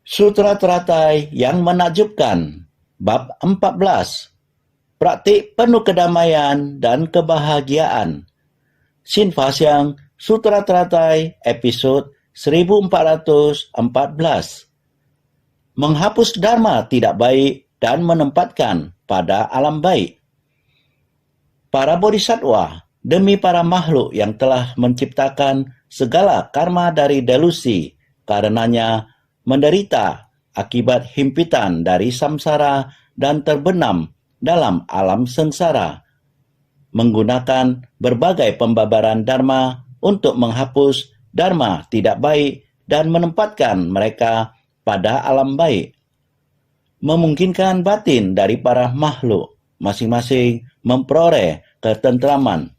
Sutra Teratai yang menakjubkan. Bab 14. Praktik penuh kedamaian dan kebahagiaan. Sin Fa Siang, Sutra Teratai, episod 1414. Menghapus dharma tidak baik dan menempatkan pada alam baik. Para bodhisattva, demi para makhluk yang telah menciptakan segala karma dari delusi, karenanya menderita akibat himpitan dari samsara dan terbenam dalam alam sengsara, menggunakan berbagai pembabaran dharma untuk menghapus dharma tidak baik dan menempatkan mereka pada alam baik, memungkinkan batin dari para makhluk masing-masing memperoleh ketentraman.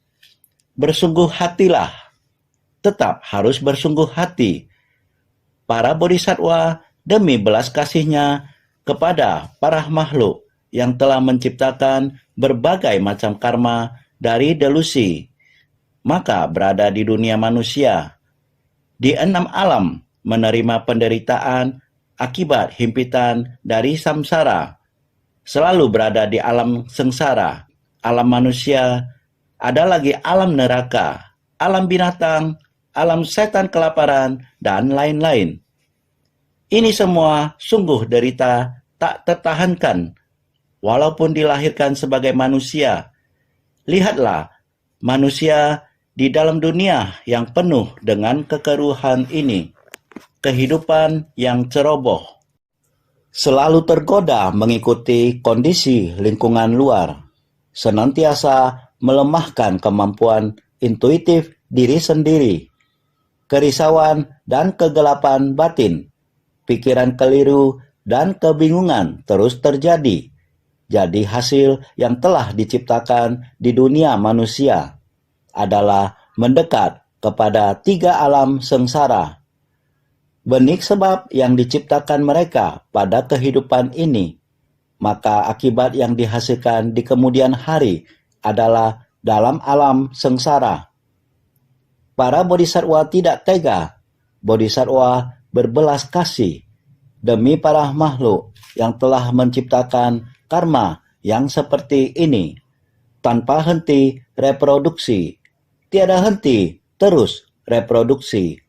Bersungguh hatilah, tetap harus bersungguh hati. Para bodhisattva demi belas kasihnya kepada para makhluk yang telah menciptakan berbagai macam karma dari delusi, maka berada di dunia manusia, di 6 alam, menerima penderitaan akibat himpitan dari samsara, selalu berada di alam sengsara, alam manusia, ada lagi alam neraka, alam binatang, alam setan kelaparan, dan lain-lain. Ini semua sungguh derita tak tertahankan, walaupun dilahirkan sebagai manusia. Lihatlah, manusia di dalam dunia yang penuh dengan kekeruhan ini, kehidupan yang ceroboh, selalu tergoda mengikuti kondisi lingkungan luar, senantiasa melemahkan kemampuan intuitif diri sendiri, kerisauan dan kegelapan batin, pikiran keliru dan kebingungan terus terjadi. Jadi hasil yang telah diciptakan di dunia manusia adalah mendekat kepada 3 alam sengsara. Benik sebab yang diciptakan mereka pada kehidupan ini, maka akibat yang dihasilkan di kemudian hari adalah dalam alam sengsara. Para bodhisattva tidak tega. Bodhisattva berbelas kasih demi para makhluk yang telah menciptakan karma yang seperti ini, tanpa henti reproduksi, tiada henti terus reproduksi.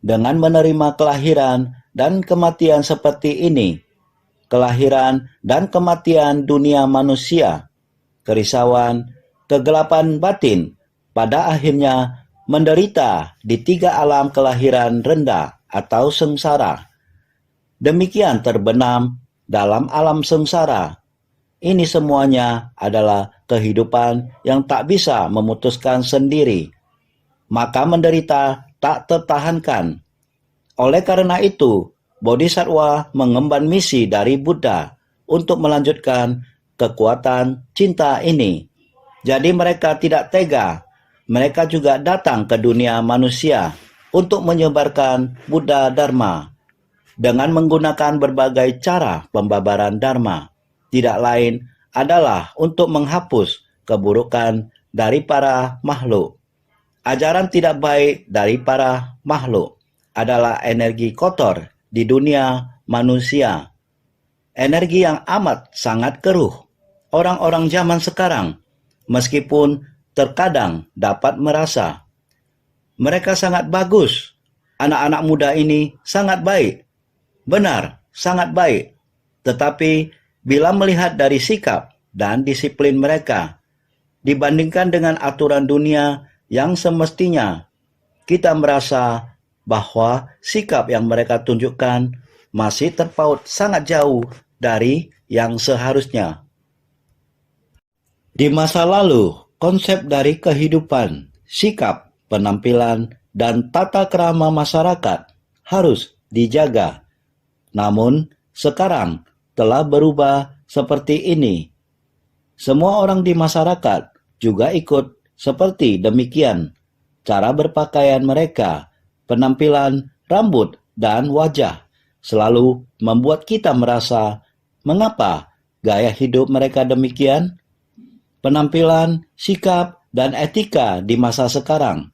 Dengan menerima kelahiran dan kematian seperti ini, kelahiran dan kematian dunia manusia, kerisauan, kegelapan batin, pada akhirnya menderita di 3 alam kelahiran rendah atau sengsara. Demikian terbenam dalam alam sengsara. Ini semuanya adalah kehidupan yang tak bisa memutuskan sendiri, maka menderita tak tertahankan. Oleh karena itu, bodhisattva mengemban misi dari Buddha untuk melanjutkan kekuatan cinta ini. Jadi mereka tidak tega. Mereka juga datang ke dunia manusia untuk menyebarkan Buddha Dharma dengan menggunakan berbagai cara pembabaran Dharma. Tidak lain adalah untuk menghapus keburukan dari para makhluk. Ajaran tidak baik dari para makhluk adalah energi kotor di dunia manusia. Energi yang amat sangat keruh. Orang-orang zaman sekarang, meskipun terkadang dapat merasa mereka sangat bagus, anak-anak muda ini sangat baik, benar, sangat baik. Tetapi bila melihat dari sikap dan disiplin mereka, dibandingkan dengan aturan dunia yang semestinya, kita merasa bahwa sikap yang mereka tunjukkan masih terpaut sangat jauh dari yang seharusnya. Di masa lalu, konsep dari kehidupan, sikap, penampilan, dan tata krama masyarakat harus dijaga. Namun, sekarang telah berubah seperti ini. Semua orang di masyarakat juga ikut seperti demikian. Cara berpakaian mereka, penampilan, rambut, dan wajah selalu membuat kita merasa mengapa gaya hidup mereka demikian. Penampilan, sikap, dan etika di masa sekarang,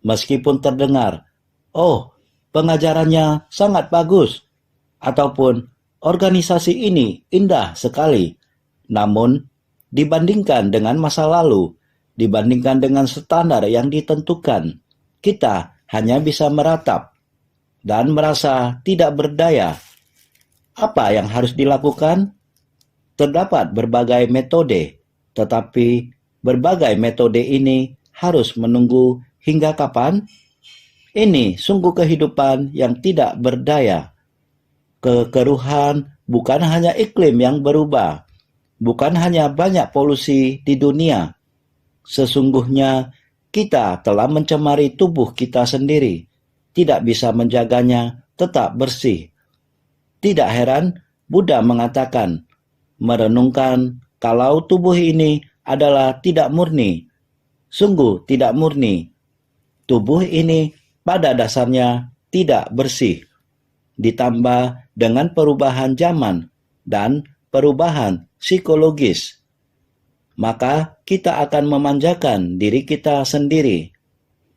meskipun terdengar, oh, pengajarannya sangat bagus, ataupun organisasi ini indah sekali. Namun, dibandingkan dengan masa lalu, dibandingkan dengan standar yang ditentukan, kita hanya bisa meratap dan merasa tidak berdaya. Apa yang harus dilakukan? Terdapat berbagai metode, tetapi berbagai metode ini harus menunggu hingga kapan? Ini sungguh kehidupan yang tidak berdaya. Kekeruhan bukan hanya iklim yang berubah, bukan hanya banyak polusi di dunia. Sesungguhnya kita telah mencemari tubuh kita sendiri, tidak bisa menjaganya tetap bersih. Tidak heran Buddha mengatakan, merenungkan kalau tubuh ini adalah tidak murni, sungguh tidak murni. Tubuh ini pada dasarnya tidak bersih. Ditambah dengan perubahan zaman dan perubahan psikologis, maka kita akan memanjakan diri kita sendiri,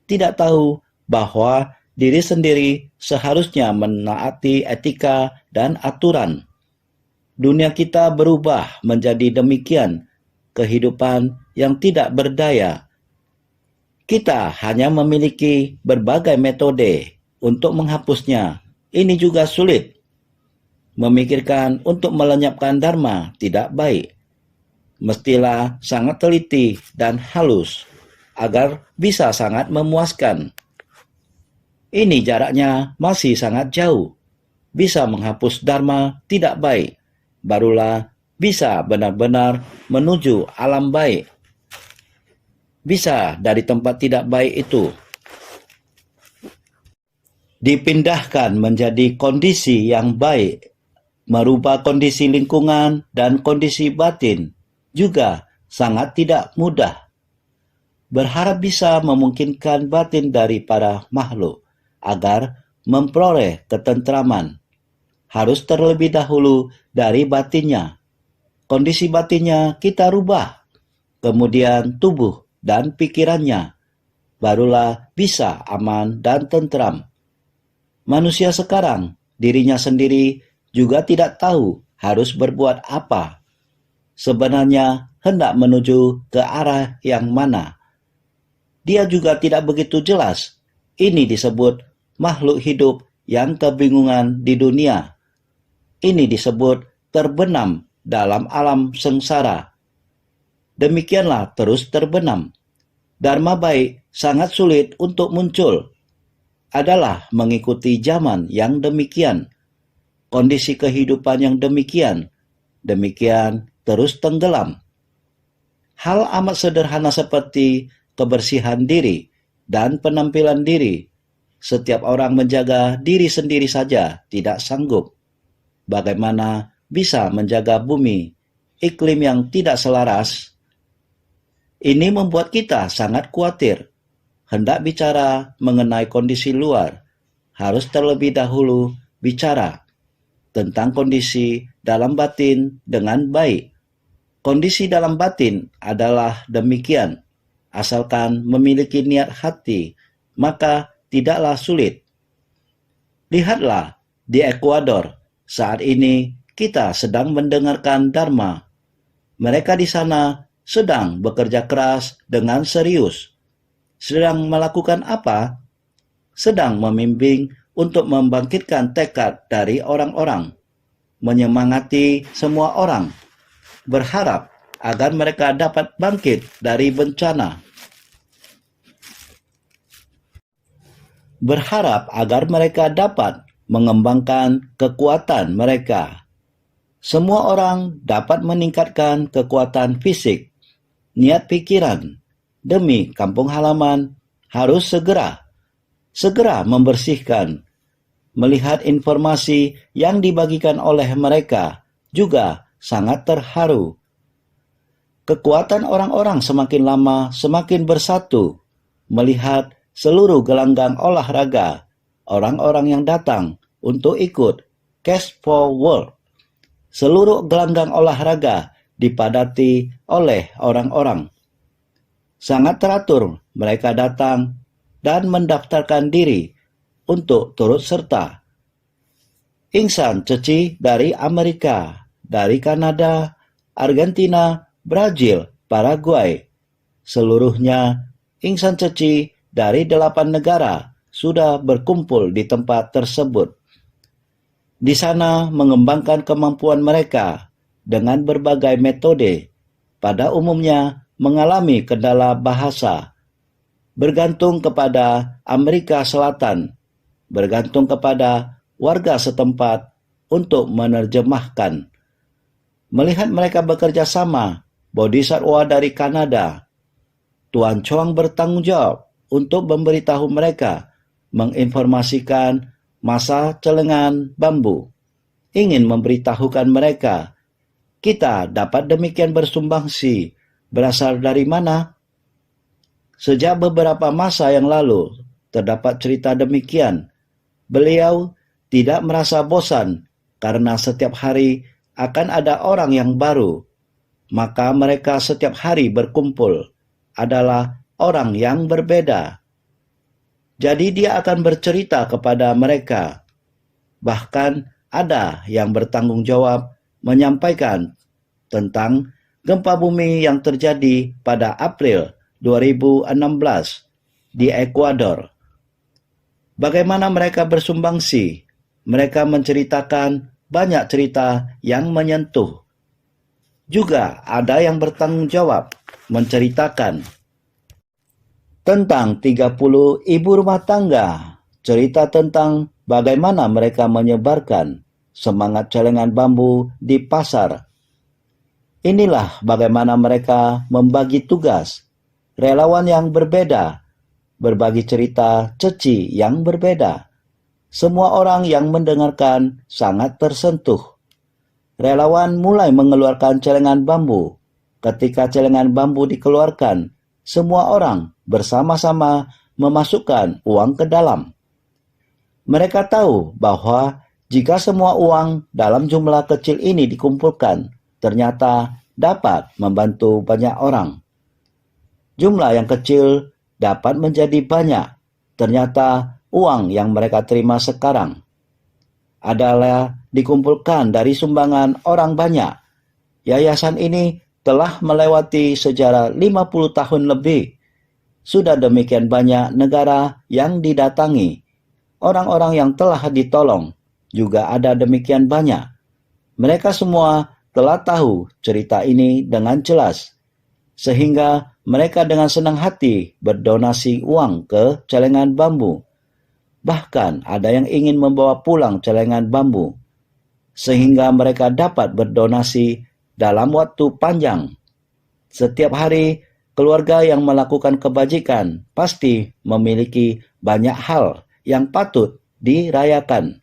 tidak tahu bahwa diri sendiri seharusnya menaati etika dan aturan. Dunia kita berubah menjadi demikian, kehidupan yang tidak berdaya. Kita hanya memiliki berbagai metode untuk menghapusnya. Ini juga sulit. Memikirkan untuk melenyapkan dharma tidak baik. Mestilah sangat teliti dan halus agar bisa sangat memuaskan. Ini jaraknya masih sangat jauh. Bisa menghapus dharma tidak baik, barulah bisa benar-benar menuju alam baik. Bisa dari tempat tidak baik itu dipindahkan menjadi kondisi yang baik, merubah kondisi lingkungan dan kondisi batin juga sangat tidak mudah. Berharap bisa memungkinkan batin dari para makhluk agar memperoleh ketentraman, harus terlebih dahulu dari batinnya. Kondisi batinnya kita rubah, kemudian tubuh dan pikirannya, barulah bisa aman dan tentram. Manusia sekarang, dirinya sendiri juga tidak tahu harus berbuat apa. Sebenarnya hendak menuju ke arah yang mana. Dia juga tidak begitu jelas. Ini disebut makhluk hidup yang kebingungan di dunia. Ini disebut terbenam dalam alam sengsara. Demikianlah terus terbenam. Dharma baik sangat sulit untuk muncul. Adalah mengikuti zaman yang demikian, kondisi kehidupan yang demikian terus tenggelam. Hal amat sederhana seperti kebersihan diri dan penampilan diri. Setiap orang menjaga diri sendiri saja tidak sanggup. Bagaimana bisa menjaga bumi, iklim yang tidak selaras? Ini membuat kita sangat khawatir. Hendak bicara mengenai kondisi luar, harus terlebih dahulu bicara tentang kondisi dalam batin dengan baik. Kondisi dalam batin adalah demikian. Asalkan memiliki niat hati, maka tidaklah sulit. Lihatlah di Ekuador, saat ini kita sedang mendengarkan Dharma. Mereka di sana sedang bekerja keras dengan serius. Sedang melakukan apa? Sedang membimbing untuk membangkitkan tekad dari orang-orang, menyemangati semua orang, berharap agar mereka dapat bangkit dari bencana, berharap agar mereka dapat mengembangkan kekuatan mereka. Semua orang dapat meningkatkan kekuatan fisik, niat pikiran, demi kampung halaman harus segera membersihkan. Melihat informasi yang dibagikan oleh mereka juga sangat terharu. Kekuatan orang-orang semakin lama semakin bersatu. Melihat seluruh gelanggang olahraga, orang-orang yang datang untuk ikut Cash for World. Seluruh gelanggang olahraga dipadati oleh orang-orang. Sangat teratur mereka datang dan mendaftarkan diri untuk turut serta. insan ceci dari Amerika, dari Kanada, Argentina, Brazil, Paraguay. Seluruhnya insan ceci dari 8 negara sudah berkumpul di tempat tersebut. Di sana mengembangkan kemampuan mereka dengan berbagai metode, pada umumnya mengalami kendala bahasa, bergantung kepada Amerika Selatan, bergantung kepada warga setempat untuk menerjemahkan. Melihat mereka bekerja sama, Bodhisattva dari Kanada, Tuan Choang bertanggung jawab untuk memberitahu mereka, menginformasikan masa celengan bambu, ingin memberitahukan mereka, kita dapat demikian bersumbangsi, berasal dari mana? Sejak beberapa masa yang lalu, terdapat cerita demikian. Beliau tidak merasa bosan, karena setiap hari akan ada orang yang baru. Maka mereka setiap hari berkumpul, adalah orang yang berbeda. Jadi dia akan bercerita kepada mereka. Bahkan ada yang bertanggung jawab menyampaikan tentang gempa bumi yang terjadi pada April 2016 di Ekuador. Bagaimana mereka bersumbangsi? Mereka menceritakan banyak cerita yang menyentuh. Juga ada yang bertanggung jawab menceritakan tentang 30 ibu rumah tangga, cerita tentang bagaimana mereka menyebarkan semangat celengan bambu di pasar. Inilah bagaimana mereka membagi tugas, relawan yang berbeda, berbagi cerita ceci yang berbeda. Semua orang yang mendengarkan sangat tersentuh. Relawan mulai mengeluarkan celengan bambu. Ketika celengan bambu dikeluarkan, semua orang bersama-sama memasukkan uang ke dalam. Mereka tahu bahwa jika semua uang dalam jumlah kecil ini dikumpulkan, ternyata dapat membantu banyak orang. Jumlah yang kecil dapat menjadi banyak. Ternyata uang yang mereka terima sekarang adalah dikumpulkan dari sumbangan orang banyak. Yayasan ini telah melewati sejarah 50 tahun lebih. Sudah demikian banyak negara yang didatangi. Orang-orang yang telah ditolong juga ada demikian banyak. Mereka semua telah tahu cerita ini dengan jelas, sehingga mereka dengan senang hati berdonasi uang ke celengan bambu. Bahkan ada yang ingin membawa pulang celengan bambu, sehingga mereka dapat berdonasi dalam waktu panjang. Setiap hari, keluarga yang melakukan kebajikan pasti memiliki banyak hal yang patut dirayakan.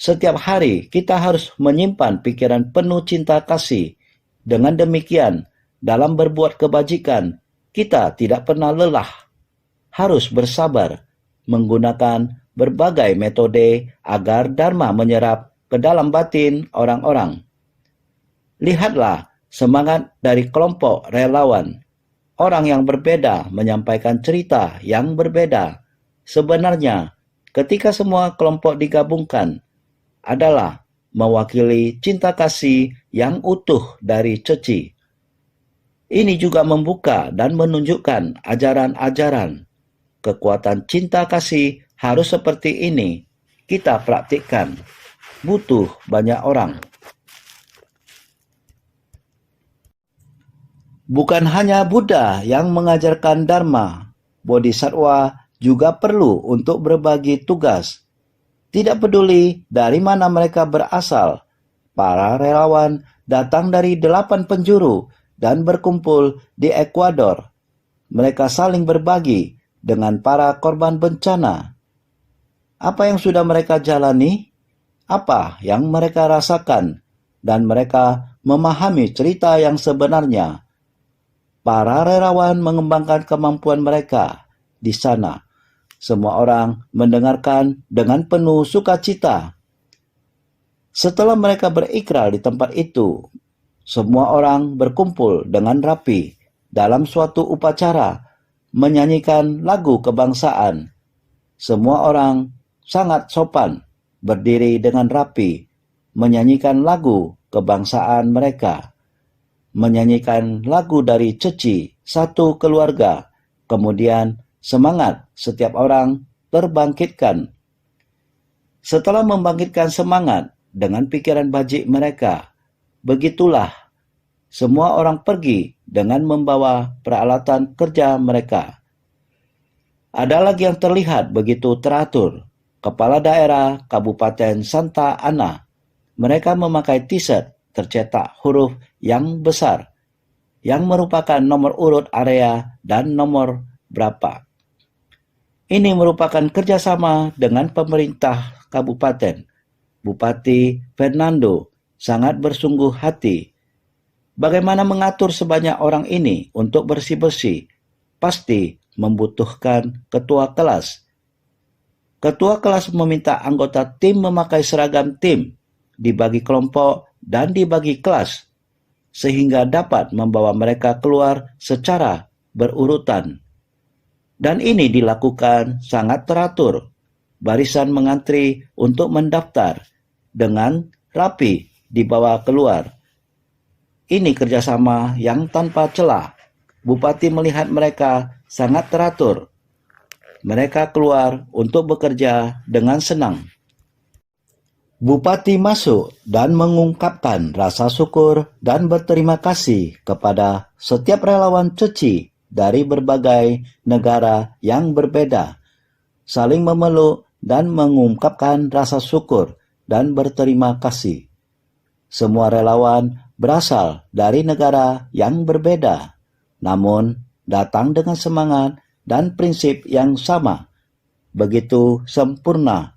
Setiap hari kita harus menyimpan pikiran penuh cinta kasih. Dengan demikian, dalam berbuat kebajikan, kita tidak pernah lelah. Harus bersabar, menggunakan berbagai metode agar Dharma menyerap ke dalam batin orang-orang. Lihatlah semangat dari kelompok relawan. Orang yang berbeda menyampaikan cerita yang berbeda. Sebenarnya, ketika semua kelompok digabungkan, adalah mewakili cinta kasih yang utuh dari ceci. Ini juga membuka dan menunjukkan ajaran-ajaran. Kekuatan cinta kasih harus seperti ini. Kita praktikkan. Butuh banyak orang. Bukan hanya Buddha yang mengajarkan Dharma, Bodhisattva juga perlu untuk berbagi tugas. Tidak peduli dari mana mereka berasal, para relawan datang dari 8 penjuru dan berkumpul di Ekuador. Mereka saling berbagi dengan para korban bencana. Apa yang sudah mereka jalani? Apa yang mereka rasakan? Dan mereka memahami cerita yang sebenarnya. Para relawan mengembangkan kemampuan mereka di sana. Semua orang mendengarkan dengan penuh sukacita. Setelah mereka berikrar di tempat itu, semua orang berkumpul dengan rapi dalam suatu upacara, menyanyikan lagu kebangsaan. Semua orang sangat sopan berdiri dengan rapi, menyanyikan lagu kebangsaan mereka, menyanyikan lagu dari ceci satu keluarga, kemudian semangat setiap orang terbangkitkan. Setelah membangkitkan semangat dengan pikiran bajik mereka, begitulah semua orang pergi dengan membawa peralatan kerja mereka. Ada lagi yang terlihat begitu teratur. Kepala daerah Kabupaten Santa Ana, mereka memakai t-shirt tercetak huruf yang besar, yang merupakan nomor urut area dan nomor berapa. Ini merupakan kerjasama dengan pemerintah kabupaten. Bupati Fernando sangat bersungguh hati. Bagaimana mengatur sebanyak orang ini untuk bersih-bersih? Pasti membutuhkan ketua kelas. Ketua kelas meminta anggota tim memakai seragam tim, dibagi kelompok dan dibagi kelas, sehingga dapat membawa mereka keluar secara berurutan. Dan ini dilakukan sangat teratur. Barisan mengantri untuk mendaftar dengan rapi dibawa keluar. Ini kerjasama yang tanpa celah. Bupati melihat mereka sangat teratur. Mereka keluar untuk bekerja dengan senang. Bupati masuk dan mengungkapkan rasa syukur dan berterima kasih kepada setiap relawan ceci dari berbagai negara yang berbeda, saling memeluk dan mengungkapkan rasa syukur dan berterima kasih. Semua relawan berasal dari negara yang berbeda, namun datang dengan semangat dan prinsip yang sama, begitu sempurna.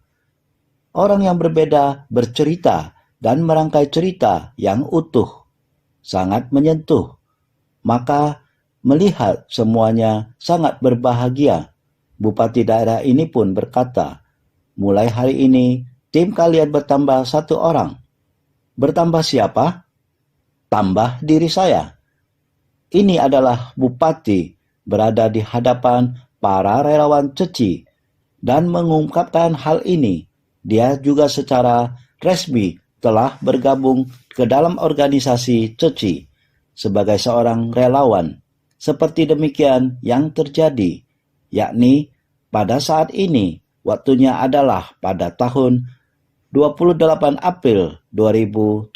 Orang yang berbeda bercerita dan merangkai cerita yang utuh, sangat menyentuh. Maka melihat semuanya sangat berbahagia. Bupati daerah ini pun berkata, mulai hari ini tim kalian bertambah 1 orang. Bertambah siapa? Tambah diri saya. Ini adalah bupati berada di hadapan para relawan ceci dan mengungkapkan hal ini. Dia juga secara resmi telah bergabung ke dalam organisasi ceci sebagai seorang relawan. Seperti demikian yang terjadi, yakni pada saat ini waktunya adalah pada tahun 28 April 2017.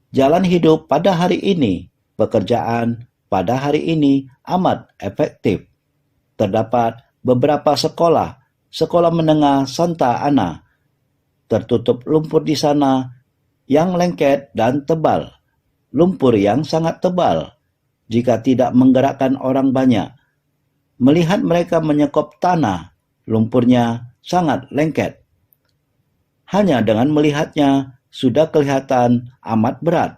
Jalan hidup pada hari ini, pekerjaan pada hari ini amat efektif. Terdapat beberapa sekolah menengah Santa Ana, tertutup lumpur di sana yang lengket dan tebal. Lumpur yang sangat tebal jika tidak menggerakkan orang banyak. Melihat mereka menyekop tanah, lumpurnya sangat lengket. Hanya dengan melihatnya sudah kelihatan amat berat.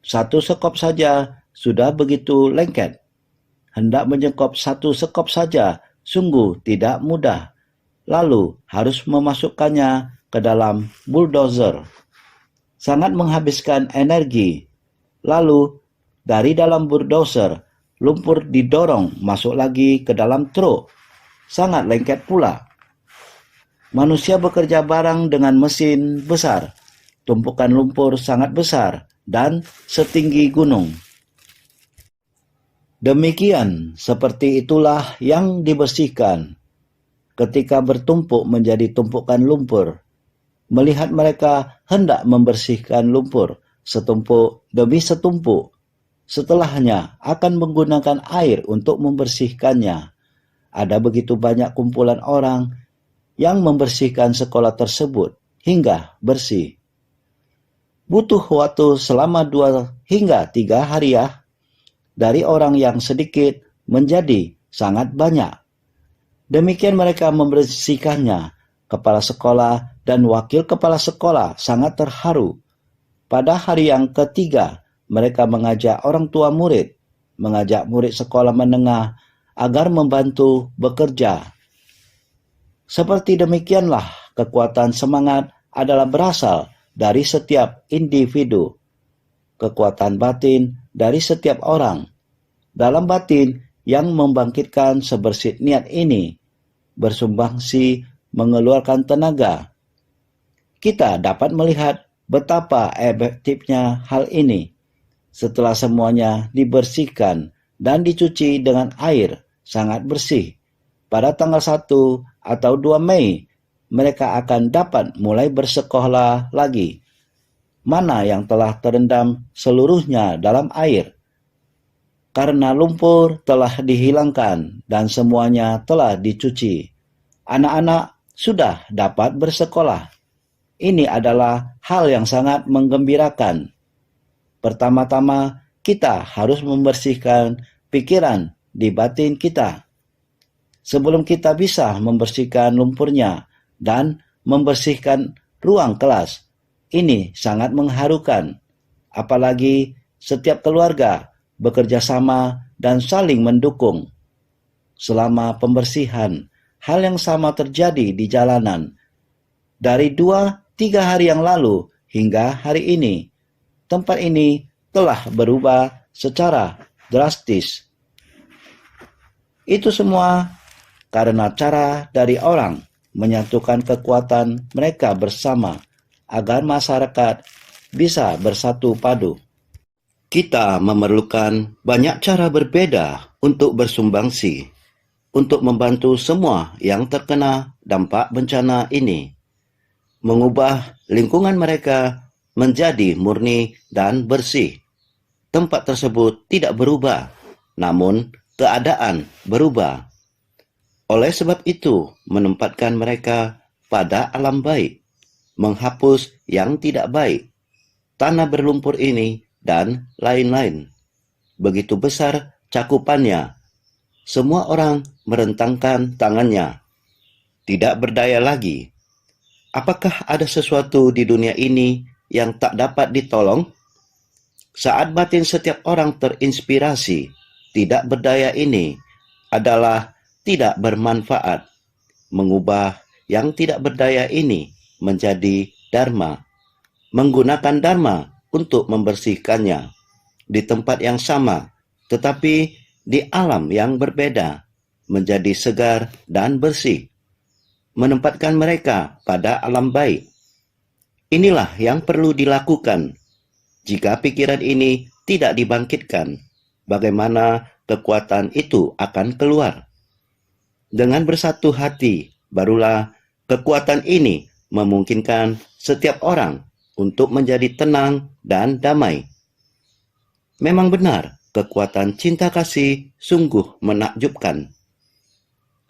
Satu sekop saja sudah begitu lengket. Hendak menyekop satu sekop saja sungguh tidak mudah. Lalu harus memasukkannya ke dalam bulldozer. Sangat menghabiskan energi. Lalu dari dalam bulldozer, lumpur didorong masuk lagi ke dalam truk. Sangat lengket pula. Manusia bekerja bareng dengan mesin besar. Tumpukan lumpur sangat besar dan setinggi gunung. Demikian, seperti itulah yang dibersihkan. Ketika bertumpuk menjadi tumpukan lumpur, melihat mereka hendak membersihkan lumpur setumpuk demi setumpuk. Setelahnya akan menggunakan air untuk membersihkannya. Ada begitu banyak kumpulan orang yang membersihkan sekolah tersebut hingga bersih. Butuh waktu selama 2 hingga 3 hari ya. Dari orang yang sedikit menjadi sangat banyak. Demikian mereka membersihkannya. Kepala sekolah dan wakil kepala sekolah sangat terharu. Pada hari yang ketiga, mereka mengajak orang tua murid, mengajak murid sekolah menengah agar membantu bekerja. Seperti demikianlah kekuatan semangat adalah berasal dari setiap individu. Kekuatan batin dari setiap orang. Dalam batin yang membangkitkan sebersih niat ini, bersumbangsi mengeluarkan tenaga Kita dapat melihat betapa efektifnya hal ini setelah semuanya dibersihkan dan dicuci dengan air sangat bersih. Pada tanggal 1 atau 2 Mei, mereka akan dapat mulai bersekolah lagi. Mana yang telah terendam seluruhnya dalam air, karena lumpur telah dihilangkan dan semuanya telah dicuci. Anak-anak sudah dapat bersekolah. Ini adalah hal yang sangat menggembirakan. Pertama-tama, kita harus membersihkan pikiran di batin kita. Sebelum kita bisa membersihkan lumpurnya dan membersihkan ruang kelas, ini sangat mengharukan. Apalagi setiap keluarga bekerja sama dan saling mendukung. Selama pembersihan, hal yang sama terjadi di jalanan. Dari 2-3 hari yang lalu hingga hari ini, tempat ini telah berubah secara drastis. Itu semua karena cara dari orang menyatukan kekuatan mereka bersama agar masyarakat bisa bersatu padu. Kita memerlukan banyak cara berbeda untuk bersumbangsi, untuk membantu semua yang terkena dampak bencana ini, mengubah lingkungan mereka menjadi murni dan bersih. Tempat tersebut tidak berubah, namun keadaan berubah. Oleh sebab itu, menempatkan mereka pada alam baik, menghapus yang tidak baik, tanah berlumpur ini, dan lain-lain. Begitu besar cakupannya, semua orang merentangkan tangannya. Tidak berdaya lagi. Apakah ada sesuatu di dunia ini yang tak dapat ditolong? Saat batin setiap orang terinspirasi, tidak berdaya ini adalah tidak bermanfaat. Mengubah yang tidak berdaya ini menjadi dharma. Menggunakan dharma untuk membersihkannya di tempat yang sama, tetapi di alam yang berbeda, menjadi segar dan bersih. Menempatkan mereka pada alam baik. Inilah yang perlu dilakukan. Jika pikiran ini tidak dibangkitkan, bagaimana kekuatan itu akan keluar? Dengan bersatu hati, barulah kekuatan ini memungkinkan setiap orang untuk menjadi tenang dan damai. Memang benar, kekuatan cinta kasih sungguh menakjubkan.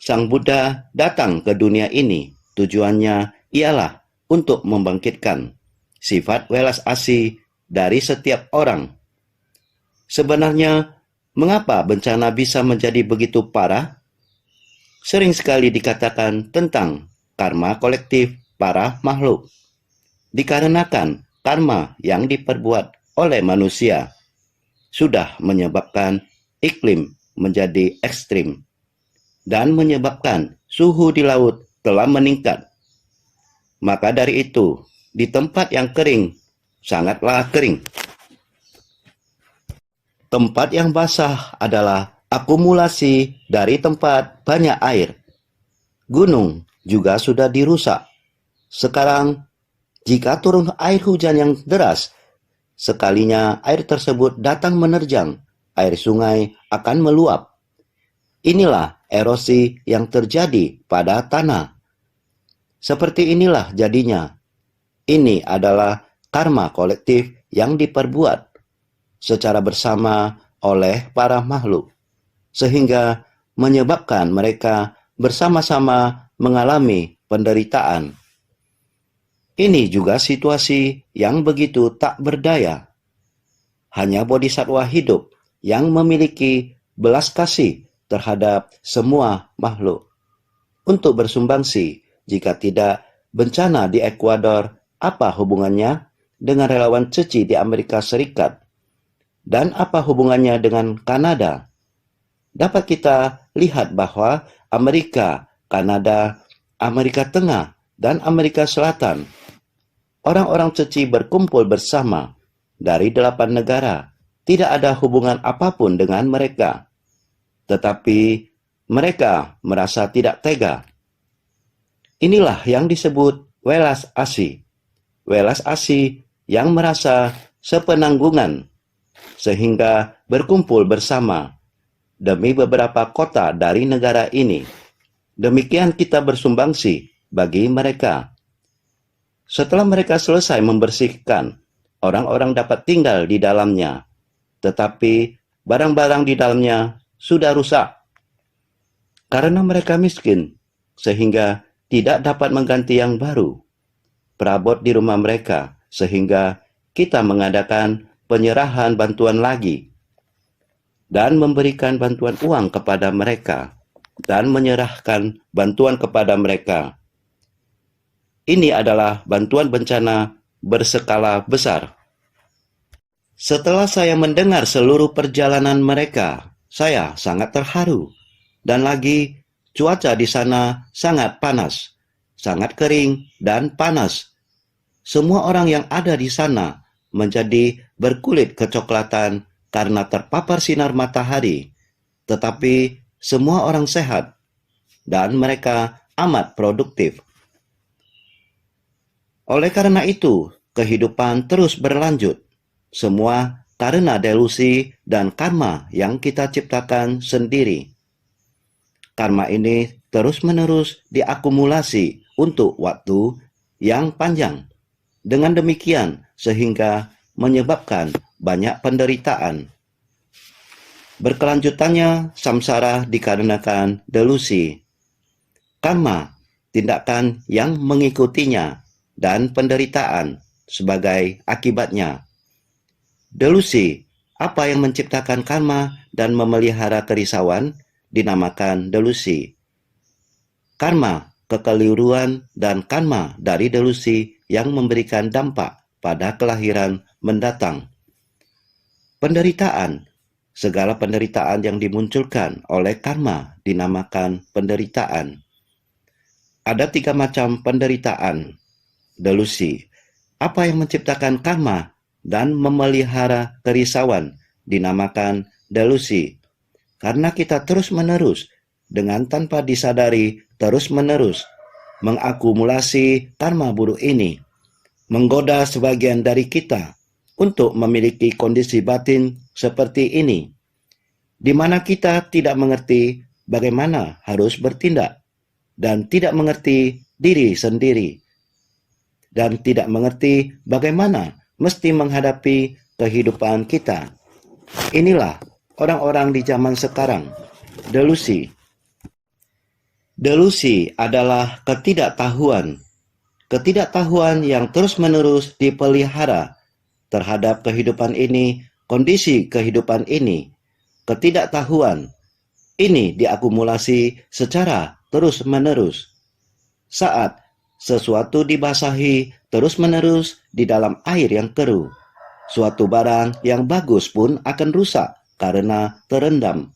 Sang Buddha datang ke dunia ini, tujuannya ialah untuk membangkitkan sifat welas asih dari setiap orang. Sebenarnya, mengapa bencana bisa menjadi begitu parah? Sering sekali dikatakan tentang karma kolektif para makhluk. Dikarenakan karma yang diperbuat oleh manusia sudah menyebabkan iklim menjadi ekstrim dan menyebabkan suhu di laut telah meningkat. Maka dari itu, di tempat yang kering, sangatlah kering. Tempat yang basah adalah akumulasi dari tempat banyak air. Gunung juga sudah dirusak. Sekarang, jika turun air hujan yang deras, sekalinya air tersebut datang menerjang, air sungai akan meluap. Inilah erosi yang terjadi pada tanah. Seperti inilah jadinya. Ini adalah karma kolektif yang diperbuat secara bersama oleh para makhluk, sehingga menyebabkan mereka bersama-sama mengalami penderitaan. Ini juga situasi yang begitu tak berdaya. Hanya bodhisattva hidup yang memiliki belas kasih terhadap semua makhluk. Untuk bersumbangsi, jika tidak bencana di Ekuador, apa hubungannya dengan relawan Ceci di Amerika Serikat? Dan apa hubungannya dengan Kanada? Dapat kita lihat bahwa Amerika, Kanada, Amerika Tengah, dan Amerika Selatan, orang-orang Ceci berkumpul bersama dari 8 negara. Tidak ada hubungan apapun dengan mereka. Tetapi mereka merasa tidak tega. Inilah yang disebut welas asih. welas asih yang merasa sepenanggungan, sehingga berkumpul bersama demi beberapa kota dari negara ini. Demikian kita bersumbangsi bagi mereka. Setelah mereka selesai membersihkan, orang-orang dapat tinggal di dalamnya, tetapi barang-barang di dalamnya sudah rusak karena mereka miskin, sehingga tidak dapat mengganti yang baru. Perabot di rumah mereka, sehingga kita mengadakan penyerahan bantuan lagi dan memberikan bantuan uang kepada mereka dan menyerahkan bantuan kepada mereka. Ini adalah bantuan bencana berskala besar. Setelah saya mendengar seluruh perjalanan mereka, saya sangat terharu. Dan lagi, cuaca di sana sangat panas, sangat kering dan panas. Semua orang yang ada di sana menjadi berkulit kecoklatan karena terpapar sinar matahari. Tetapi semua orang sehat dan mereka amat produktif. Oleh karena itu, kehidupan terus berlanjut. Semua karena delusi dan karma yang kita ciptakan sendiri. Karma ini terus-menerus diakumulasi untuk waktu yang panjang. Dengan demikian, sehingga menyebabkan banyak penderitaan. Berkelanjutannya, samsara dikarenakan delusi. Karma, tindakan yang mengikutinya, dan penderitaan sebagai akibatnya. Delusi, apa yang menciptakan karma dan memelihara kerisauan, dinamakan delusi. Karma, kekeliruan, dan karma dari delusi yang memberikan dampak pada kelahiran mendatang. Penderitaan, segala penderitaan yang dimunculkan oleh karma dinamakan penderitaan. Ada 3 macam penderitaan. Delusi, apa yang menciptakan karma dan memelihara kerisauan, dinamakan delusi. Karena kita terus-menerus, dengan tanpa disadari terus-menerus, mengakumulasi karma buruk ini, menggoda sebagian dari kita untuk memiliki kondisi batin seperti ini, di mana kita tidak mengerti bagaimana harus bertindak, dan tidak mengerti diri sendiri, dan tidak mengerti bagaimana mesti menghadapi kehidupan kita. Inilah orang-orang di zaman sekarang, delusi. Delusi adalah ketidaktahuan. Ketidaktahuan yang terus-menerus dipelihara terhadap kehidupan ini, kondisi kehidupan ini. Ketidaktahuan ini diakumulasi secara terus-menerus. Saat sesuatu dibasahi terus-menerus di dalam air yang keruh, suatu barang yang bagus pun akan rusak karena terendam.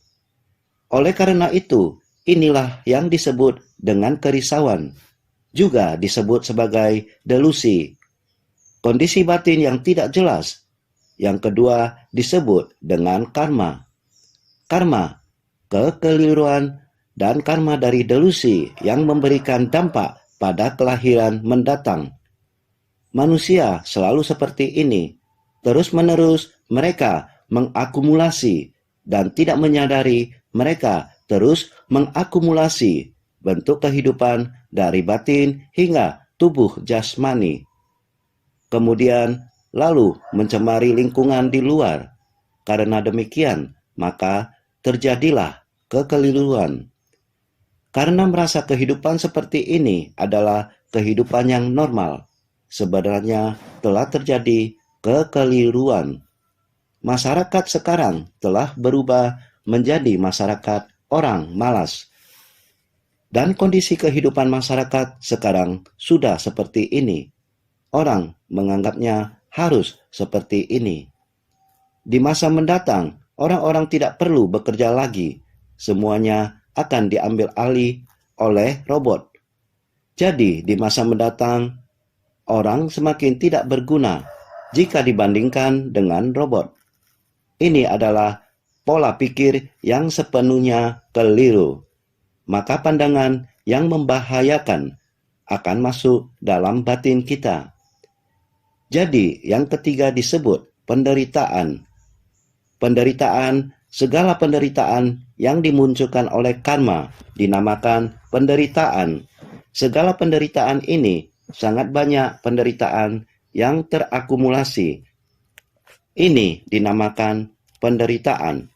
Oleh karena itu, inilah yang disebut dengan kerisauan, juga disebut sebagai delusi. Kondisi batin yang tidak jelas. Yang kedua disebut dengan karma. Karma, kekeliruan, dan karma dari delusi yang memberikan dampak pada kelahiran mendatang. Manusia selalu seperti ini. Terus-menerus mereka mengakumulasi dan tidak menyadari mereka terus mengakumulasi bentuk kehidupan dari batin hingga tubuh jasmani. Kemudian lalu mencemari lingkungan di luar. Karena demikian, maka terjadilah kekeliruan. Karena merasa kehidupan seperti ini adalah kehidupan yang normal, sebenarnya telah terjadi kekeliruan. Masyarakat sekarang telah berubah menjadi masyarakat orang malas. Dan kondisi kehidupan masyarakat sekarang sudah seperti ini. Orang menganggapnya harus seperti ini. Di masa mendatang, orang-orang tidak perlu bekerja lagi. Semuanya akan diambil alih oleh robot. Jadi, di masa mendatang, orang semakin tidak berguna jika dibandingkan dengan robot. Ini adalah pola pikir yang sepenuhnya keliru. Maka pandangan yang membahayakan akan masuk dalam batin kita. Jadi, yang ketiga disebut penderitaan. Penderitaan, segala penderitaan yang dimunculkan oleh karma dinamakan penderitaan. Segala penderitaan ini sangat banyak penderitaan yang terakumulasi. Ini dinamakan penderitaan.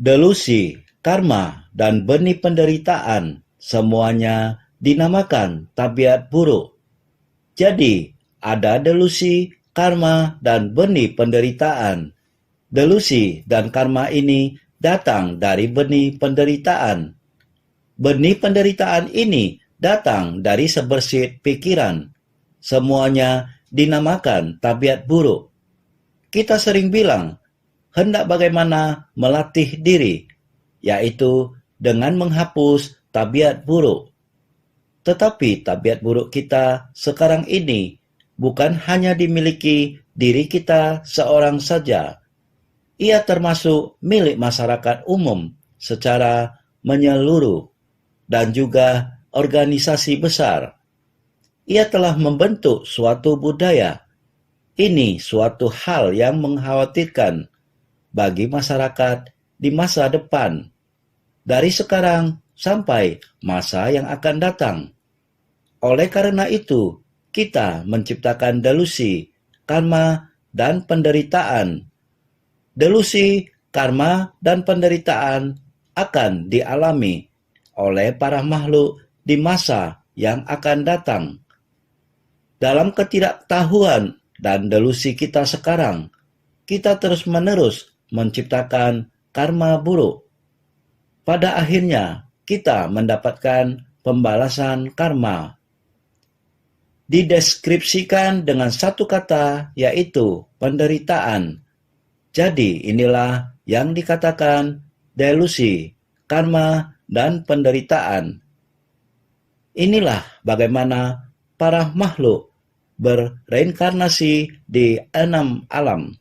Delusi, karma, dan benih penderitaan semuanya dinamakan tabiat buruk. Jadi, ada delusi, karma, dan benih penderitaan. Delusi dan karma ini datang dari benih penderitaan. Benih penderitaan ini datang dari sebersit pikiran. Semuanya dinamakan tabiat buruk. Kita sering bilang, hendak bagaimana melatih diri, yaitu dengan menghapus tabiat buruk. Tetapi tabiat buruk kita sekarang ini bukan hanya dimiliki diri kita seorang saja. Ia termasuk milik masyarakat umum secara menyeluruh dan juga organisasi besar. Ia telah membentuk suatu budaya. Ini suatu hal yang mengkhawatirkan bagi masyarakat di masa depan, dari sekarang sampai masa yang akan datang. Oleh karena itu, kita menciptakan delusi, karma, dan penderitaan. Delusi, karma, dan penderitaan akan dialami oleh para makhluk di masa yang akan datang. Dalam ketidaktahuan dan delusi kita sekarang, kita terus-menerus menciptakan karma buruk. Pada akhirnya, kita mendapatkan pembalasan karma. Dideskripsikan dengan satu kata, yaitu penderitaan. Jadi inilah yang dikatakan delusi, karma, dan penderitaan. Inilah bagaimana para makhluk berreinkarnasi di 6 alam.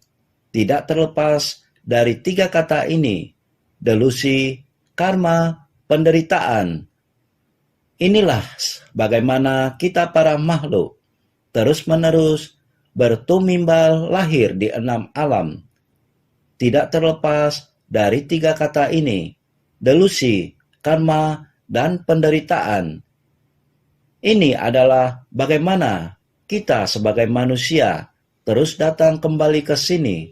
Tidak terlepas dari 3 kata ini, delusi, karma, penderitaan. Inilah bagaimana kita para makhluk terus-menerus bertumimbal lahir di 6 alam. Tidak terlepas dari 3 kata ini, delusi, karma, dan penderitaan. Ini adalah bagaimana kita sebagai manusia terus datang kembali ke sini.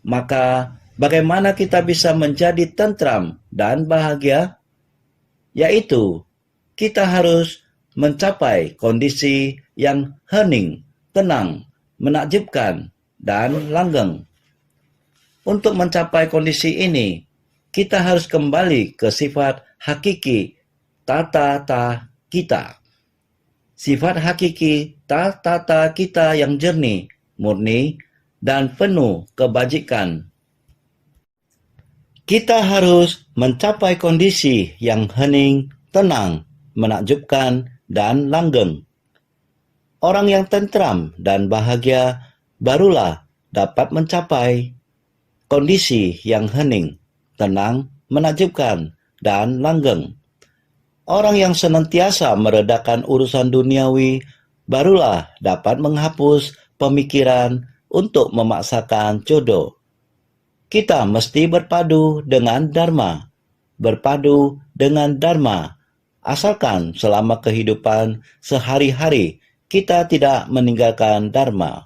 Maka bagaimana kita bisa menjadi tentram dan bahagia? Yaitu, kita harus mencapai kondisi yang hening, tenang, menakjubkan, dan langgeng. Untuk mencapai kondisi ini, kita harus kembali ke sifat hakiki tata kita. Sifat hakiki tata kita yang jernih, murni, dan penuh kebajikan. Kita harus mencapai kondisi yang hening, tenang, menakjubkan, dan langgeng. Orang yang tentram dan bahagia barulah dapat mencapai kondisi yang hening, tenang, menakjubkan, dan langgeng. Orang yang senantiasa meredakan urusan duniawi barulah dapat menghapus pemikiran untuk memaksakan jodoh. Kita mesti berpadu dengan Dharma, berpadu dengan Dharma, asalkan selama kehidupan sehari-hari kita tidak meninggalkan Dharma.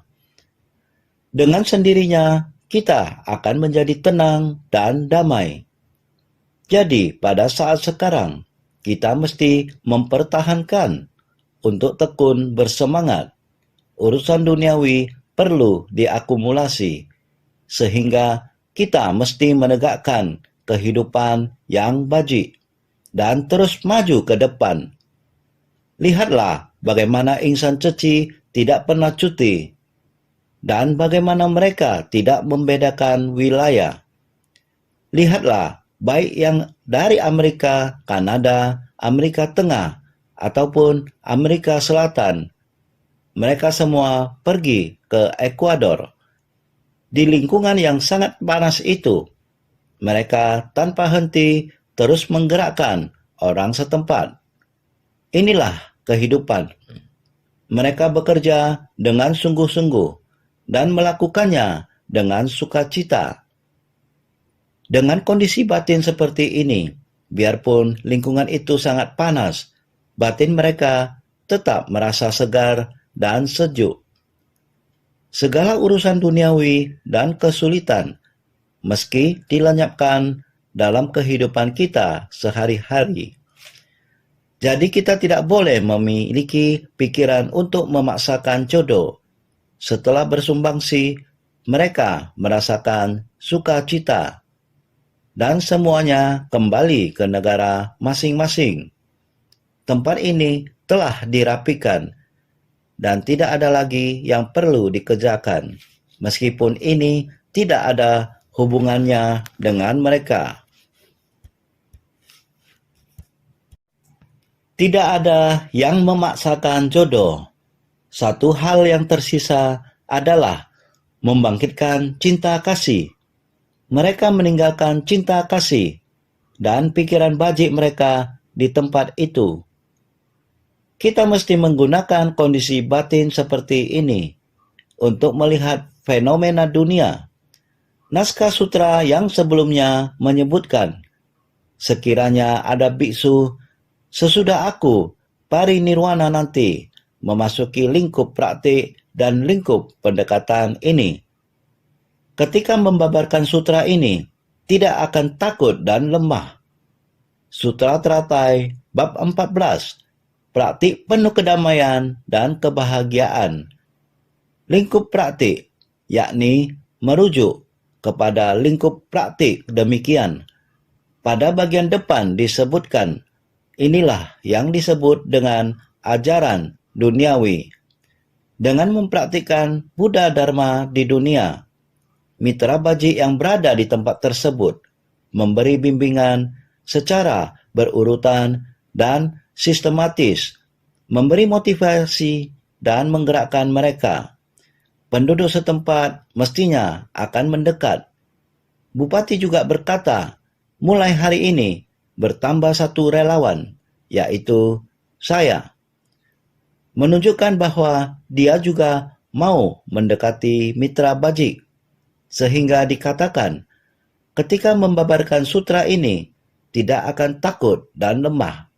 Dengan sendirinya, kita akan menjadi tenang dan damai. Jadi, pada saat sekarang, kita mesti mempertahankan untuk tekun bersemangat. Urusan duniawi perlu diakumulasi, sehingga kita mesti menegakkan kehidupan yang bajik dan terus maju ke depan. Lihatlah bagaimana insan ceci tidak pernah cuti, dan bagaimana mereka tidak membedakan wilayah. Lihatlah, baik yang dari Amerika, Kanada, Amerika Tengah, ataupun Amerika Selatan, mereka semua pergi ke Ekuador. Di lingkungan yang sangat panas itu, mereka tanpa henti terus menggerakkan orang setempat. Inilah kehidupan. Mereka bekerja dengan sungguh-sungguh dan melakukannya dengan sukacita. Dengan kondisi batin seperti ini, biarpun lingkungan itu sangat panas, batin mereka tetap merasa segar dan sejuk. Segala urusan duniawi dan kesulitan, meski dilenyapkan dalam kehidupan kita sehari-hari. Jadi kita tidak boleh memiliki pikiran untuk memaksakan jodoh. Setelah bersumbangsi, mereka merasakan sukacita dan semuanya kembali ke negara masing-masing. Tempat ini telah dirapikan dan tidak ada lagi yang perlu dikerjakan, meskipun ini tidak ada hubungannya dengan mereka. Tidak ada yang memaksakan jodoh. Satu hal yang tersisa adalah membangkitkan cinta kasih. Mereka meninggalkan cinta kasih dan pikiran bajik mereka di tempat itu. Kita mesti menggunakan kondisi batin seperti ini untuk melihat fenomena dunia. Naskah sutra yang sebelumnya menyebutkan, sekiranya ada biksu sesudah aku parinirwana nanti memasuki lingkup praktik dan lingkup pendekatan ini. Ketika membabarkan sutra ini, tidak akan takut dan lemah. Sutra teratai bab 14, praktik penuh kedamaian dan kebahagiaan. Lingkup praktik, yakni merujuk kepada lingkup praktik demikian. Pada bagian depan disebutkan, inilah yang disebut dengan ajaran duniawi. Dengan mempraktikkan Buddha Dharma di dunia, mitra bajik yang berada di tempat tersebut memberi bimbingan secara berurutan dan sistematis, memberi motivasi dan menggerakkan mereka. Penduduk setempat mestinya akan mendekat. Bupati juga berkata, mulai hari ini bertambah satu relawan, yaitu saya. Menunjukkan bahwa dia juga mau mendekati mitra bajik, sehingga dikatakan, ketika membabarkan sutra ini, tidak akan takut dan lemah.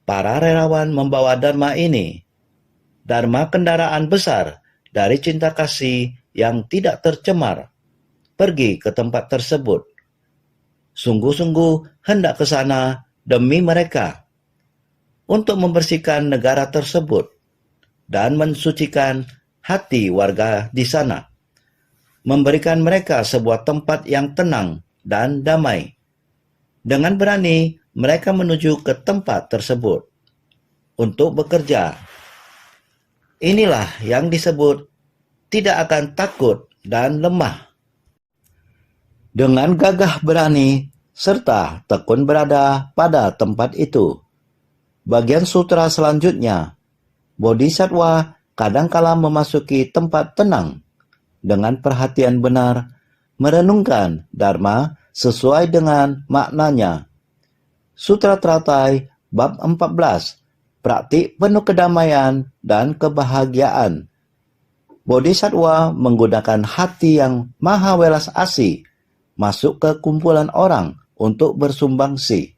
Para relawan membawa dharma ini, dharma kendaraan besar dari cinta kasih yang tidak tercemar, pergi ke tempat tersebut. Sungguh-sungguh hendak ke sana demi mereka, untuk membersihkan negara tersebut dan mensucikan hati warga di sana, memberikan mereka sebuah tempat yang tenang dan damai. Dengan berani, mereka menuju ke tempat tersebut untuk bekerja. Inilah yang disebut tidak akan takut dan lemah. Dengan gagah berani serta tekun berada pada tempat itu. Bagian sutra selanjutnya, Bodhisattva kadangkala memasuki tempat tenang dengan perhatian benar, merenungkan Dharma sesuai dengan maknanya. Sutra teratai bab 14, praktik penuh kedamaian dan kebahagiaan. Bodhisattva menggunakan hati yang maha welas asih masuk ke kumpulan orang untuk bersumbangsi.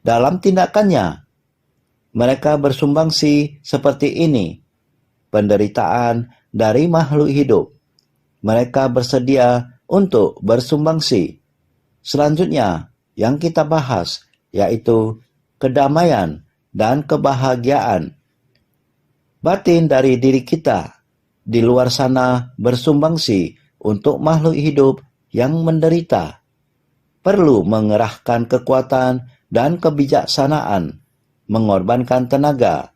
Dalam tindakannya, mereka bersumbangsi seperti ini, penderitaan dari makhluk hidup. Mereka bersedia untuk bersumbangsi. Selanjutnya, yang kita bahas, yaitu kedamaian dan kebahagiaan. Batin dari diri kita, di luar sana bersumbangsi untuk makhluk hidup yang menderita, perlu mengerahkan kekuatan dan kebijaksanaan, mengorbankan tenaga,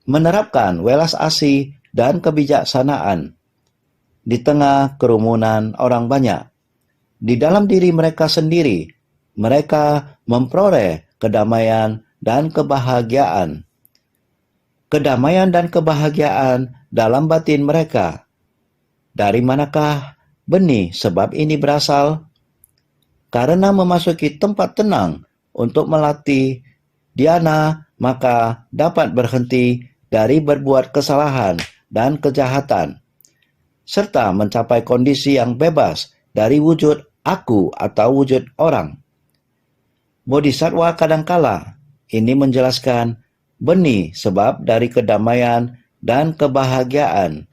menerapkan welas asih dan kebijaksanaan di tengah kerumunan orang banyak. Di dalam diri mereka sendiri, mereka memperoleh kedamaian dan kebahagiaan. Kedamaian dan kebahagiaan dalam batin mereka. Dari manakah benih sebab ini berasal? Karena memasuki tempat tenang untuk melatih dhyana, maka dapat berhenti dari berbuat kesalahan dan kejahatan, serta mencapai kondisi yang bebas dari wujud aku atau wujud orang. Bodhisattva kadangkala ini menjelaskan benih sebab dari kedamaian dan kebahagiaan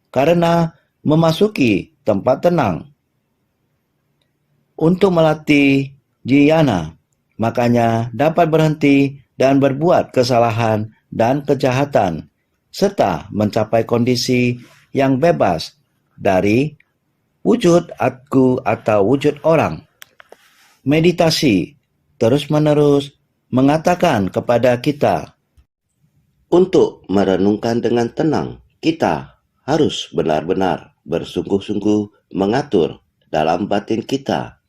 karena memasuki tempat tenang. Untuk melatih jnana, makanya dapat berhenti dan berbuat kesalahan dan kejahatan, serta mencapai kondisi yang bebas dari wujud aku atau wujud orang. Meditasi terus-menerus mengatakan kepada kita, untuk merenungkan dengan tenang, kita harus benar-benar bersungguh-sungguh mengatur dalam batin kita.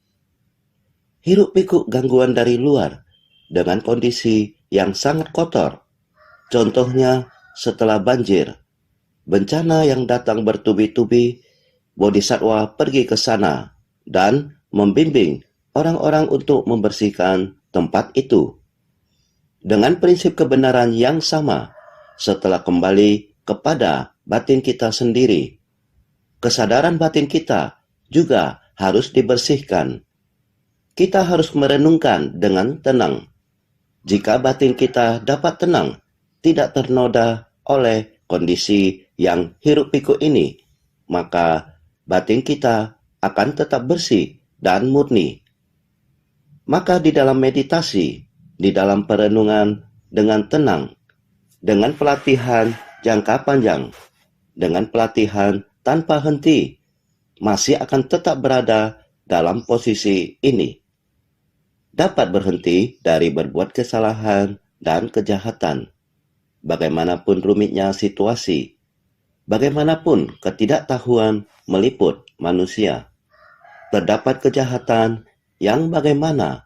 Hiruk-pikuk gangguan dari luar dengan kondisi yang sangat kotor. Contohnya setelah banjir, bencana yang datang bertubi-tubi, Bodhisattva pergi ke sana dan membimbing orang-orang untuk membersihkan tempat itu. Dengan prinsip kebenaran yang sama, setelah kembali kepada batin kita sendiri, kesadaran batin kita juga harus dibersihkan. Kita harus merenungkan dengan tenang. Jika batin kita dapat tenang, tidak ternoda oleh kondisi yang hiruk-pikuk ini, maka batin kita akan tetap bersih dan murni. Maka di dalam meditasi, di dalam perenungan dengan tenang, dengan pelatihan jangka panjang, dengan pelatihan tanpa henti, masih akan tetap berada dalam posisi ini. Dapat berhenti dari berbuat kesalahan dan kejahatan. Bagaimanapun rumitnya situasi, bagaimanapun ketidaktahuan meliput manusia, terdapat kejahatan yang bagaimana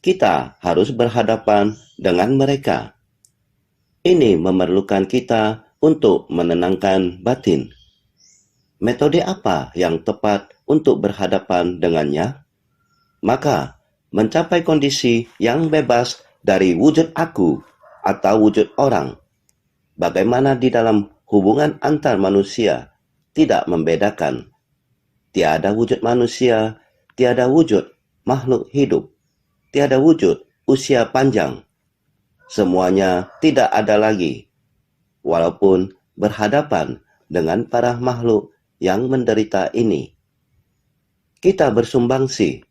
kita harus berhadapan dengan mereka. Ini memerlukan kita untuk menenangkan batin. Metode apa yang tepat untuk berhadapan dengannya? Maka, mencapai kondisi yang bebas dari wujud aku atau wujud orang. Bagaimana di dalam hubungan antar manusia tidak membedakan. Tiada wujud manusia, tiada wujud makhluk hidup, tiada wujud usia panjang. Semuanya tidak ada lagi, walaupun berhadapan dengan para makhluk yang menderita ini. Kita bersumbangsi,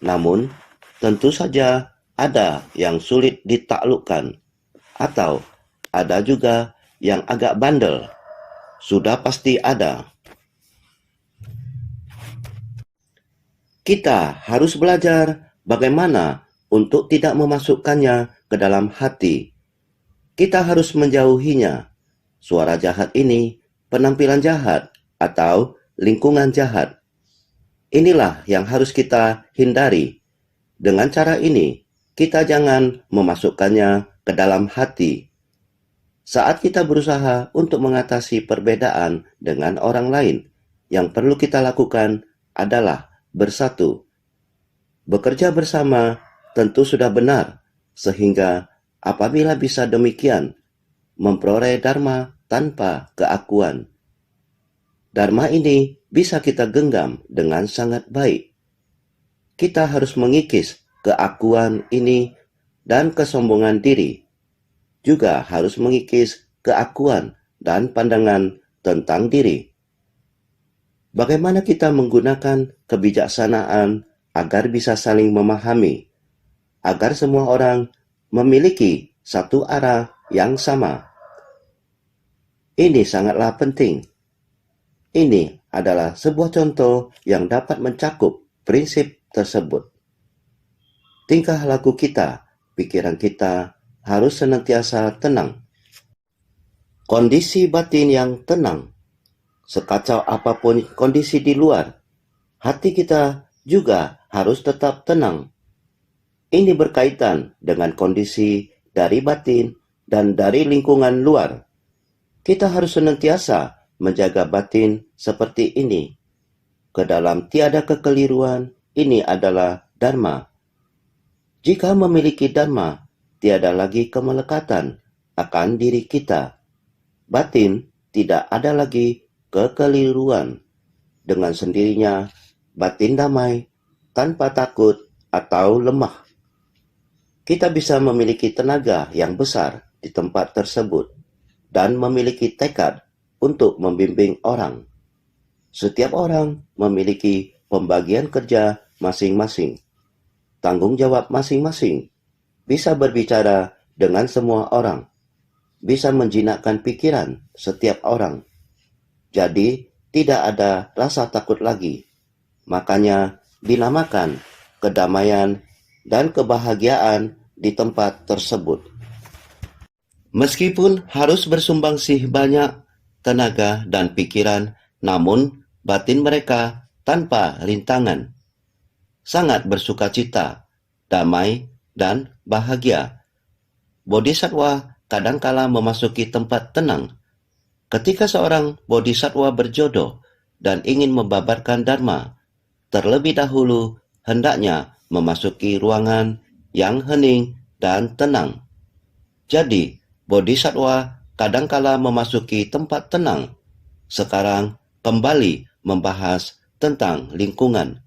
namun tentu saja ada yang sulit ditaklukkan, atau ada juga yang agak bandel. Sudah pasti ada. Kita harus belajar bagaimana untuk tidak memasukkannya ke dalam hati. Kita harus menjauhinya. Suara jahat ini, penampilan jahat, atau lingkungan jahat. Inilah yang harus kita hindari. Dengan cara ini, kita jangan memasukkannya ke dalam hati. Saat kita berusaha untuk mengatasi perbedaan dengan orang lain, yang perlu kita lakukan adalah bersatu. Bekerja bersama tentu sudah benar, sehingga apabila bisa demikian, memperoleh dharma tanpa keakuan. Dharma ini bisa kita genggam dengan sangat baik. Kita harus mengikis keakuan ini dan kesombongan diri. Juga harus mengikis keakuan dan pandangan tentang diri. Bagaimana kita menggunakan kebijaksanaan agar bisa saling memahami, agar semua orang memiliki satu arah yang sama. Ini sangatlah penting. Ini adalah sebuah contoh yang dapat mencakup prinsip tersebut. Tingkah laku kita, pikiran kita harus senantiasa tenang. Kondisi batin yang tenang, sekacau apapun kondisi di luar, hati kita juga harus tetap tenang. Ini berkaitan dengan kondisi dari batin dan dari lingkungan luar. Kita harus senantiasa menjaga batin seperti ini. Ke dalam tiada kekeliruan, ini adalah dharma. Jika memiliki dharma, tiada lagi kemelekatan akan diri kita. Batin tidak ada lagi kekeliruan. Dengan sendirinya, batin damai, tanpa takut atau lemah. Kita bisa memiliki tenaga yang besar di tempat tersebut dan memiliki tekad untuk membimbing orang. Setiap orang memiliki pembagian kerja masing-masing, tanggung jawab masing-masing, bisa berbicara dengan semua orang, bisa menjinakkan pikiran setiap orang. Jadi, tidak ada rasa takut lagi. Makanya dinamakan kedamaian dan kebahagiaan di tempat tersebut. Meskipun harus bersumbangsi banyak tenaga dan pikiran, namun batin mereka tanpa rintangan. Sangat bersukacita, damai, dan bahagia. Bodhisattva kadangkala memasuki tempat tenang. Ketika seorang bodhisattva berjodoh dan ingin membabarkan dharma, terlebih dahulu hendaknya memasuki ruangan yang hening dan tenang. Jadi, bodhisattva kadangkala memasuki tempat tenang. Sekarang kembali membahas tentang lingkungan.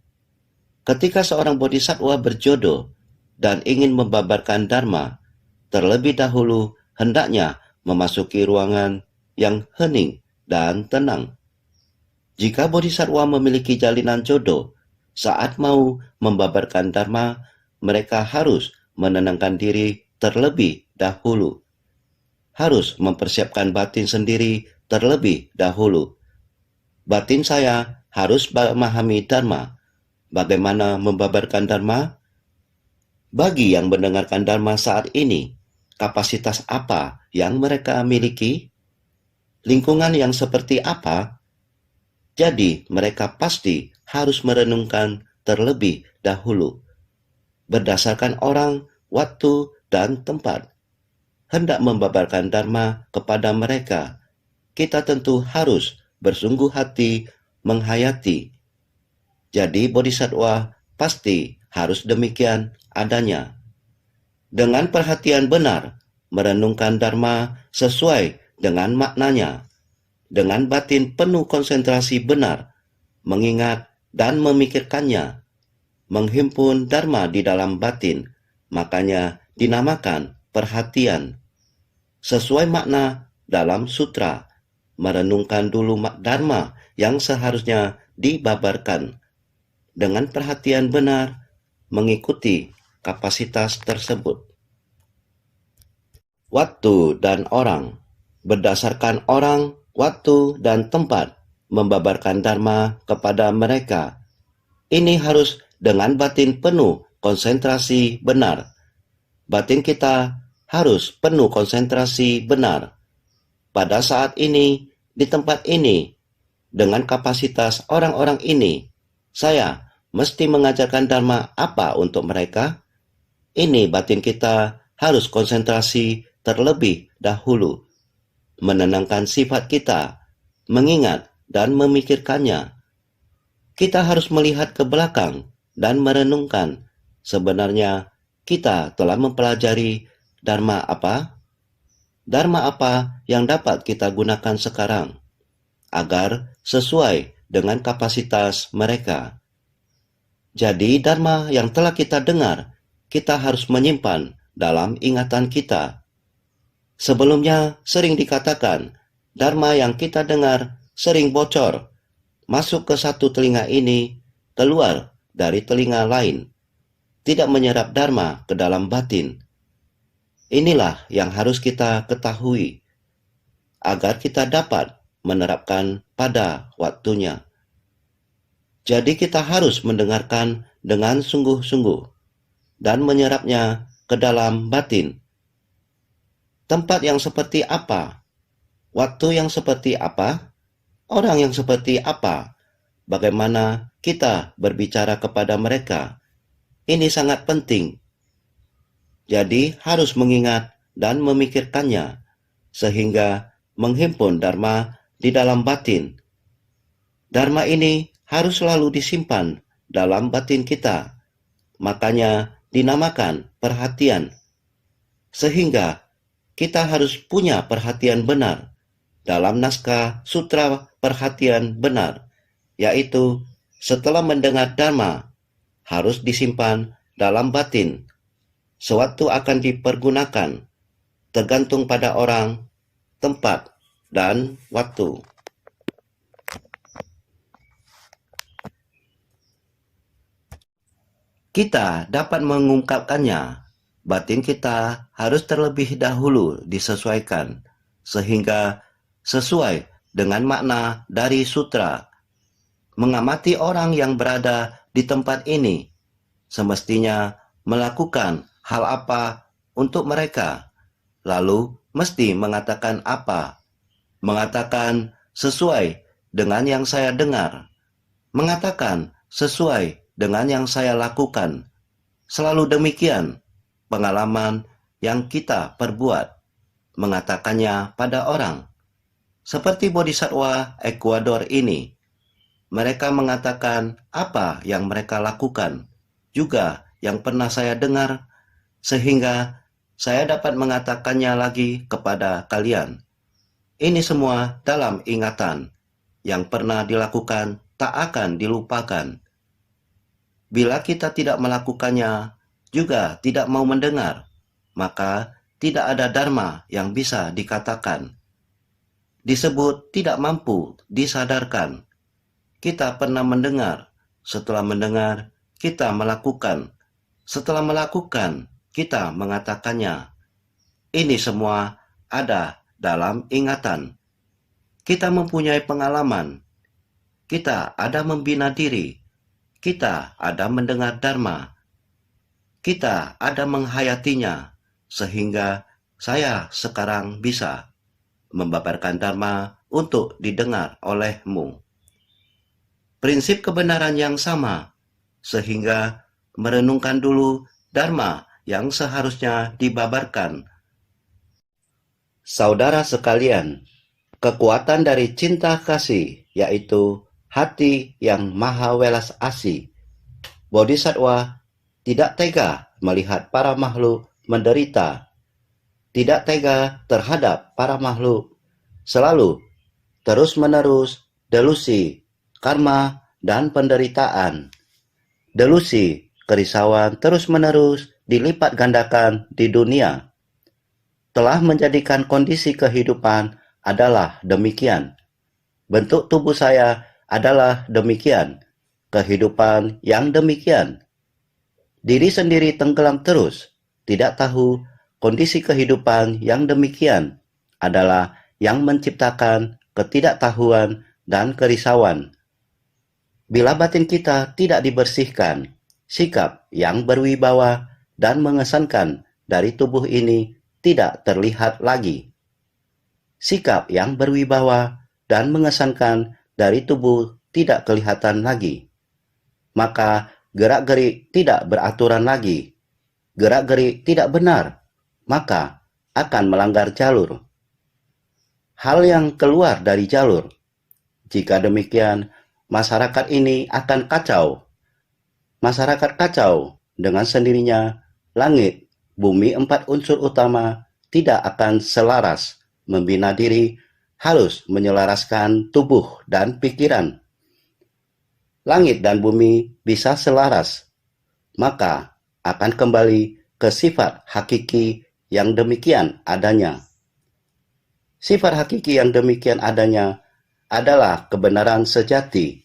Ketika seorang bodhisattva berjodoh dan ingin membabarkan dharma, terlebih dahulu hendaknya memasuki ruangan yang hening dan tenang. Jika bodhisattva memiliki jalinan jodoh, saat mau membabarkan dharma, mereka harus menenangkan diri terlebih dahulu. Harus mempersiapkan batin sendiri terlebih dahulu. Batin saya harus memahami dharma. Bagaimana membabarkan dharma? Bagi yang mendengarkan dharma saat ini, kapasitas apa yang mereka miliki? Lingkungan yang seperti apa? Jadi mereka pasti harus merenungkan terlebih dahulu. Berdasarkan orang, waktu, dan tempat. Hendak membabarkan dharma kepada mereka, kita tentu harus bersungguh hati menghayati. Jadi bodhisattva pasti harus demikian adanya. Dengan perhatian benar, merenungkan dharma sesuai dengan maknanya, dengan batin penuh konsentrasi benar, mengingat dan memikirkannya, menghimpun dharma di dalam batin, makanya dinamakan perhatian. Sesuai makna dalam sutra, merenungkan dulu dharma yang seharusnya dibabarkan. Dengan perhatian benar, mengikuti kapasitas tersebut. Waktu dan orang. Berdasarkan orang, waktu, dan tempat membabarkan dharma kepada mereka. Ini harus dengan batin penuh konsentrasi benar. Batin kita harus penuh konsentrasi benar. Pada saat ini, di tempat ini, dengan kapasitas orang-orang ini, saya mesti mengajarkan dharma apa untuk mereka? Ini batin kita harus konsentrasi terlebih dahulu. Menenangkan sifat kita, mengingat dan memikirkannya. Kita harus melihat ke belakang dan merenungkan, sebenarnya kita telah mempelajari dharma apa? Dharma apa yang dapat kita gunakan sekarang, agar sesuai dengan kapasitas mereka. Jadi dharma yang telah kita dengar, kita harus menyimpan dalam ingatan kita. Sebelumnya sering dikatakan, dharma yang kita dengar sering bocor, masuk ke satu telinga ini, keluar dari telinga lain, tidak menyerap dharma ke dalam batin. Inilah yang harus kita ketahui, agar kita dapat menerapkan pada waktunya. Jadi kita harus mendengarkan dengan sungguh-sungguh, dan menyerapnya ke dalam batin. Tempat yang seperti apa? Waktu yang seperti apa? Orang yang seperti apa? Bagaimana kita berbicara kepada mereka? Ini sangat penting. Jadi harus mengingat dan memikirkannya, sehingga menghimpun dharma di dalam batin. Dharma ini harus selalu disimpan dalam batin kita. Makanya dinamakan perhatian. Sehingga kita harus punya perhatian benar dalam naskah sutra perhatian benar, yaitu setelah mendengar dharma harus disimpan dalam batin. Sewaktu akan dipergunakan, tergantung pada orang, tempat, dan waktu. Kita dapat mengungkapkannya. Batin kita harus terlebih dahulu disesuaikan, sehingga sesuai dengan makna dari sutra. Mengamati orang yang berada di tempat ini, semestinya melakukan hal apa untuk mereka, lalu mesti mengatakan apa, mengatakan sesuai dengan yang saya dengar, mengatakan sesuai dengan yang saya lakukan. Selalu demikian pengalaman yang kita perbuat, mengatakannya pada orang. Seperti Bodhisattva Ekuador ini, mereka mengatakan apa yang mereka lakukan, juga yang pernah saya dengar, sehingga saya dapat mengatakannya lagi kepada kalian. Ini semua dalam ingatan, yang pernah dilakukan tak akan dilupakan. Bila kita tidak melakukannya, juga tidak mau mendengar, maka tidak ada dharma yang bisa dikatakan. Disebut tidak mampu disadarkan. Kita pernah mendengar, setelah mendengar, kita melakukan. Setelah melakukan, kita mengatakannya. Ini semua ada dalam ingatan. Kita mempunyai pengalaman. Kita ada membina diri. Kita ada mendengar dharma. Kita ada menghayatinya, sehingga saya sekarang bisa membabarkan dharma untuk didengar olehmu. Prinsip kebenaran yang sama, sehingga merenungkan dulu dharma yang seharusnya dibabarkan. Saudara sekalian, kekuatan dari cinta kasih, yaitu hati yang maha welas asih. Bodhisattva tidak tega melihat para makhluk menderita, tidak tega terhadap para makhluk, selalu terus-menerus delusi, karma, dan penderitaan. Delusi, kerisauan terus-menerus dilipat gandakan di dunia. Telah menjadikan kondisi kehidupan adalah demikian. Bentuk tubuh saya adalah demikian. Kehidupan yang demikian. Diri sendiri tenggelam terus, tidak tahu kondisi kehidupan yang demikian adalah yang menciptakan ketidaktahuan dan kerisauan. Bila batin kita tidak dibersihkan, sikap yang berwibawa dan mengesankan dari tubuh ini tidak terlihat lagi. Sikap yang berwibawa dan mengesankan dari tubuh tidak kelihatan lagi. Maka gerak-gerik tidak beraturan lagi. Gerak-gerik tidak benar, maka akan melanggar jalur. Hal yang keluar dari jalur. Jika demikian, masyarakat ini akan kacau. Masyarakat kacau dengan sendirinya, langit, bumi 4 unsur utama tidak akan selaras. Membina diri harus menyelaraskan tubuh dan pikiran. Langit dan bumi bisa selaras, maka akan kembali ke sifat hakiki yang demikian adanya. Sifat hakiki yang demikian adanya adalah kebenaran sejati.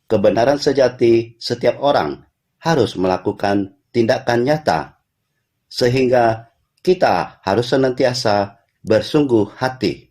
Kebenaran sejati setiap orang harus melakukan tindakan nyata, sehingga kita harus senantiasa bersungguh hati.